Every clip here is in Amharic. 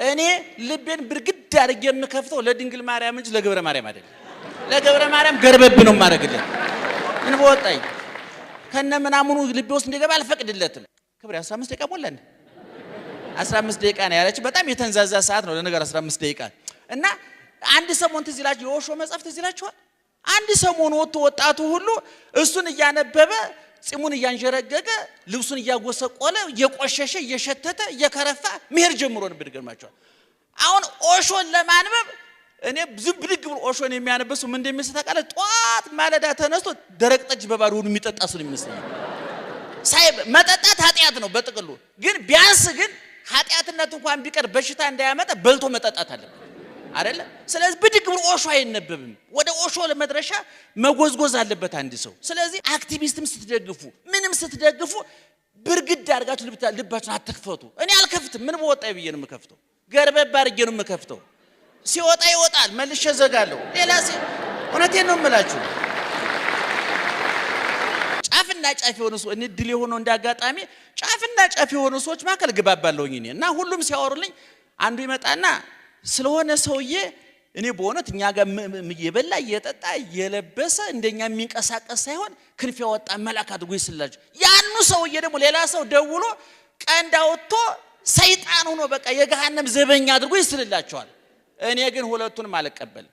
እኔ ልቤን ብርግድ አድርጌ የምከፍተው ለድንግል ማርያም እንጂ ለገብረ ማርያም አይደለም። ለገብረ ማርያም ገርበብ ነው ማረግለት። ምን በወጣኝ ከነ ምናምኑ ልቤ ውስጥ እንዲገባ አልፈቅድለትም። ክብር 15 ደቂቃ ሞላን። 15 ደቂቃ ነው ያለች። በጣም የተንዛዛ ሰዓት ነው ለነገር 15 ደቂቃ። እና አንድ ሰሞን ትዝ ይላችሁ የኦሾ መጽሐፍ ትዝ ይላችኋል። አንድ ሰሞን ወጣቱ ሁሉ እሱን እያነበበ ጺሙን እያንጀረገገ ልብሱን እያጎሰቆለ እየቆሸሸ እየሸተተ እየከረፋ መሄድ ጀምሮ ነው ብድገማቸዋል። አሁን ኦሾን ለማንበብ እኔ ዝም ብድግ ብሎ ኦሾን የሚያነበሱ ምን እንደሚመስል ታውቃለህ? ጧት ማለዳ ተነስቶ ደረቅ ጠጅ በባዶ ሆዱ የሚጠጣ ሰው ነው የሚመስለው። ሳይ መጠጣት ኃጢያት ነው በጥቅሉ። ግን ቢያንስ ግን ኃጢያትነት እንኳን ቢቀር በሽታ እንዳያመጣ በልቶ መጠጣት አለበት አይደለ? ስለዚህ ብድግ ብሎ ኦሾ አይነበብም። ወደ ኦሾ ለመድረሻ መጎዝጎዝ አለበት አንድ ሰው። ስለዚህ አክቲቪስትም ስትደግፉ ምንም ስትደግፉ ብርግድ አድርጋችሁ ልባችሁን አትክፈቱ። እኔ አልከፍትም። ምን በወጣይ ብዬ ነው የምከፍተው? ገርበብ አድርጌ ነው የምከፍተው። ሲወጣ ይወጣል፣ መልሼ ዘጋለሁ። ሌላ እውነቴን ነው የምላችሁ። ጫፍና ጫፍ የሆኑ ሰው እንድል የሆነው እንዳጋጣሚ ጫፍና ጫፍ የሆኑ ሰዎች ማከል ግባባለሁኝ እኔ እና ሁሉም ሲያወሩልኝ አንዱ ይመጣና ስለሆነ ሰውዬ እኔ በእውነት እኛ ጋር የበላ እየጠጣ እየለበሰ እንደኛ የሚንቀሳቀስ ሳይሆን ክንፍ ያወጣ መልአክ አድርጎ ይስላችሁ። ያኑ ሰውዬ ደግሞ ሌላ ሰው ደውሎ ቀንድ አውጥቶ ሰይጣን ሆኖ በቃ የገሃነም ዘበኛ አድርጎ ይስልላቸዋል። እኔ ግን ሁለቱንም አልቀበልም።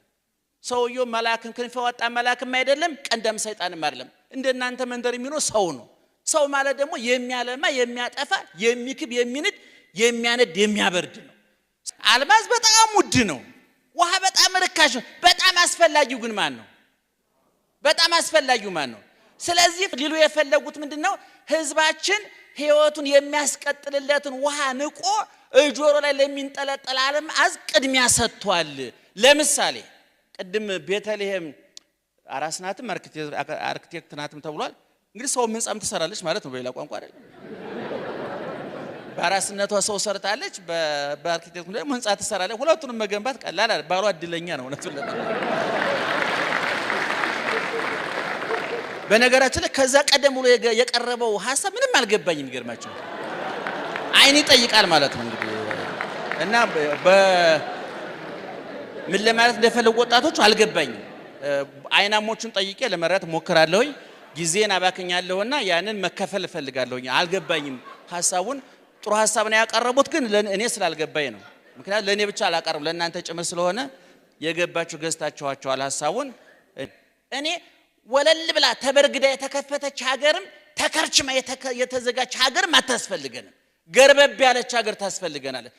ሰውየው መልአክም ክንፍ ያወጣ መልአክም አይደለም፣ ቀንዳም ሰይጣንም አይደለም። እንደናንተ መንደር የሚኖር ሰው ነው። ሰው ማለት ደግሞ የሚያለማ የሚያጠፋ የሚክብ የሚንድ የሚያነድ የሚያበርድ ነው። አልማዝ በጣም ውድ ነው። ውሃ በጣም ርካሽ ነው። በጣም አስፈላጊው ግን ማን ነው? በጣም አስፈላጊው ማን ነው? ስለዚህ ሊሉ የፈለጉት ምንድነው? ህዝባችን ህይወቱን የሚያስቀጥልለትን ውሃ ንቆ ጆሮ ላይ ለሚንጠለጠል አልማዝ ቅድሚያ ሰጥቷል። ለምሳሌ ቅድም ቤተልሔም አራስ ናትም አርክቴክት ናትም ተብሏል። እንግዲህ ሰው ምን ጻም ትሰራለች ማለት ነው በሌላ ቋንቋ አይደል? በአራስነቷ ሰው ሰርታለች፣ በአርክቴክቱ ላይ ህንጻ ትሰራለች። ሁለቱንም መገንባት ቀላል አይደል? ባሏ እድለኛ ነው እውነቱን ለማለት። በነገራችን ላይ ከዛ ቀደም ብሎ የቀረበው ሐሳብ ምንም አልገባኝም። ይገርማችሁ አይን ይጠይቃል ማለት ነው እንግዲህ እና ምን ለማለት እንደፈለጉ ወጣቶች አልገባኝም። አይናሞቹን ጠይቄ ለመረዳት ሞክራለሁ። ጊዜን አባክኛለሁና ያንን መከፈል እፈልጋለሁኝ። አልገባኝም ሐሳቡን። ጥሩ ሐሳብ ነው ያቀረቡት፣ ግን እኔ ስላልገባኝ ነው። ምክንያቱም ለኔ ብቻ አላቀርቡ ለእናንተ ጭምር ስለሆነ የገባችሁ ገዝታችኋል ሐሳቡን። እኔ ወለል ብላ ተበርግዳ የተከፈተች ሀገርም ተከርችማ የተዘጋች ሀገርም አታስፈልገንም። ገርበብ ያለች ሀገር ታስፈልገናለች።